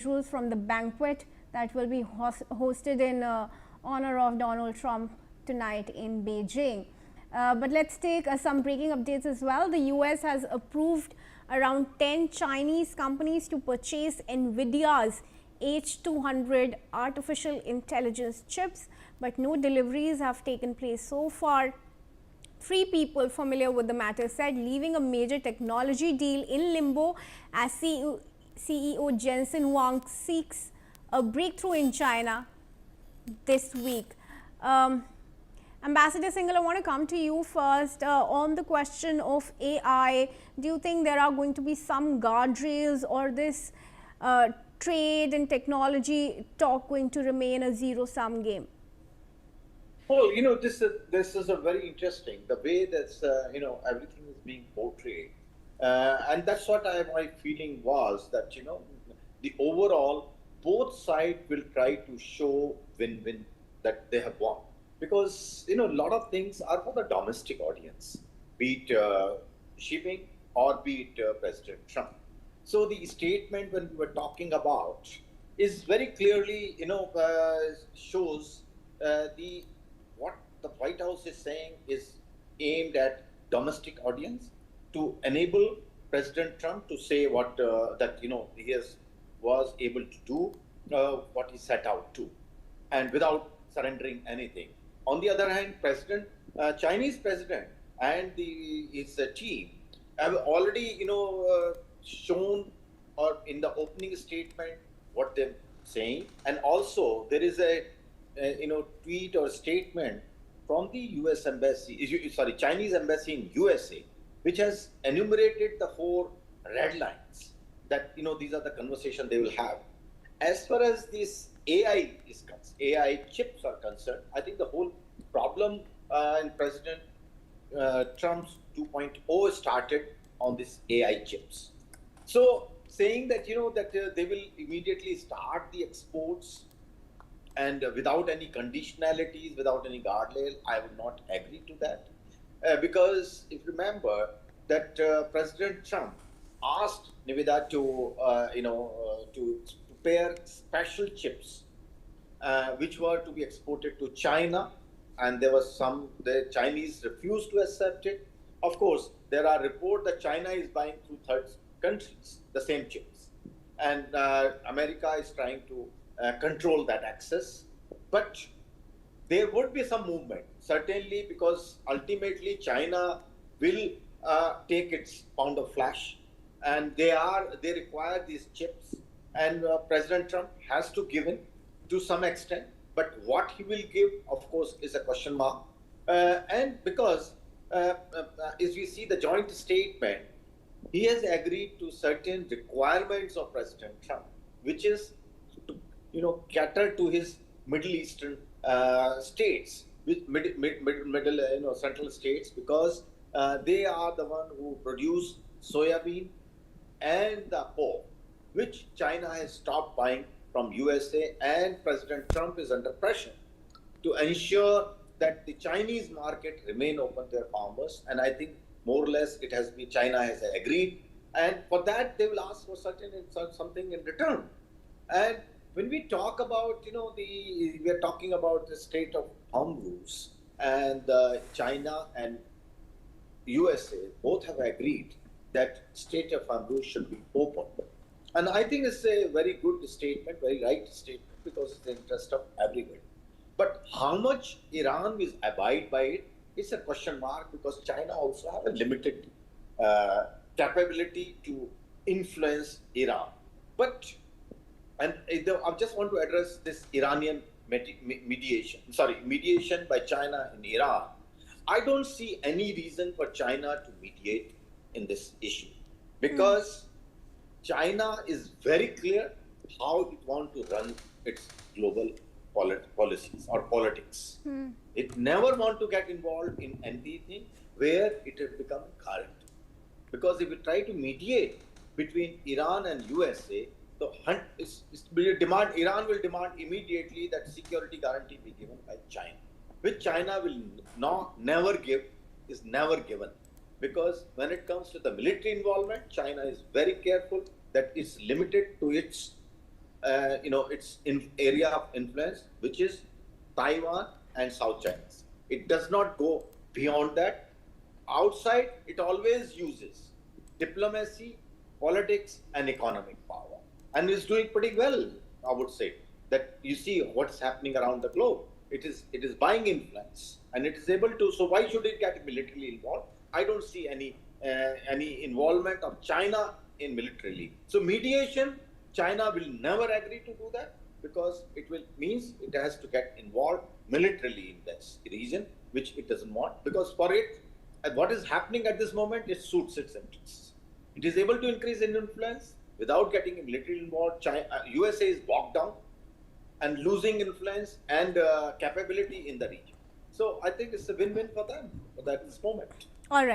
visuals from the banquet that will be hosted in honor of Donald Trump tonight in Beijing. But let's take some breaking updates as well. The US has approved around 10 Chinese companies to purchase NVIDIA's H200 artificial intelligence chips, but no deliveries have taken place so far. Three people familiar with the matter said, leaving a major technology deal in limbo as CEO Jensen Huang seeks a breakthrough in China this week. Ambassador Singhal, I want to come to you first on the question of AI. Do you think there are going to be some guardrails, or this trade and technology talk going to remain a zero-sum game? Well, this is a very interesting, the way that's everything is being portrayed, and that's what my feeling was, that the overall both sides will try to show win-win, that they have won, because a lot of things are for the domestic audience, be it shipping or be it President Trump. So the statement when we were talking about is very clearly shows the what the White House is saying is aimed at domestic audience, to enable President Trump to say what that he was able to do what he set out to, and without surrendering anything. On the other hand, Chinese president and his team have already shown, or in the opening statement, what they're saying, and also there is a tweet or statement from the U.S. embassy, Chinese embassy in USA, which has enumerated the 4 red lines that these are the conversation they will have. As far as this AI chips are concerned, I think the whole problem in President Trump's 2.0 started on this AI chips. So saying that they will immediately start the exports, and without any conditionalities, without any guardrail, I would not agree to that. Because if you remember that President Trump asked NVIDIA to prepare special chips which were to be exported to China, and the Chinese refused to accept it. Of course, there are reports that China is buying through third countries the same chips, and America is trying to control that access. But there would be some movement, certainly, because ultimately China will take its pound of flesh, and they require these chips, and President Trump has to give in to some extent. But what he will give, of course, is a question mark. And because as we see the joint statement, he has agreed to certain requirements of President Trump, which is to cater to his Middle Eastern states, with central states, because they are the one who produce soybean and the pork, which China has stopped buying from USA, and President Trump is under pressure to ensure that the Chinese market remain open to their farmers. And I think more or less China has agreed, and for that they will ask for something in return. And when we talk about we are talking about the state of Hormuz, and China and USA both have agreed that state of Hormuz should be open. And I think it's a very good statement, very right statement, because it's the interest of everybody. But how much Iran will abide by it, it's a question mark, because China also have a limited capability to influence Iran. And I just want to address this Iranian mediation by China in Iran. I don't see any reason for China to mediate in this issue, because China is very clear how it wants to run its global policies or politics. It never want to get involved in anything where it has become current. Because if you try to mediate between Iran and USA, Iran will demand immediately that security guarantee be given by China, which China will never give, is never given. Because when it comes to the military involvement, China is very careful that it's limited to its its area of influence, which is Taiwan and South China Sea. It does not go beyond that. Outside, it always uses diplomacy, politics, and economic power, and is doing pretty well, I would say. That you see what's happening around the globe. It is buying influence, and it is able to. So why should it get militarily involved? I don't see any involvement of China in militarily. So mediation, China will never agree to do that because it will means it has to get involved militarily in this region, which it doesn't want because for it, what is happening at this moment, it suits its interests. It is able to increase in influence without getting military involved. USA is bogged down and losing influence and capability in the region. So I think it's a win-win for them at this moment. All right.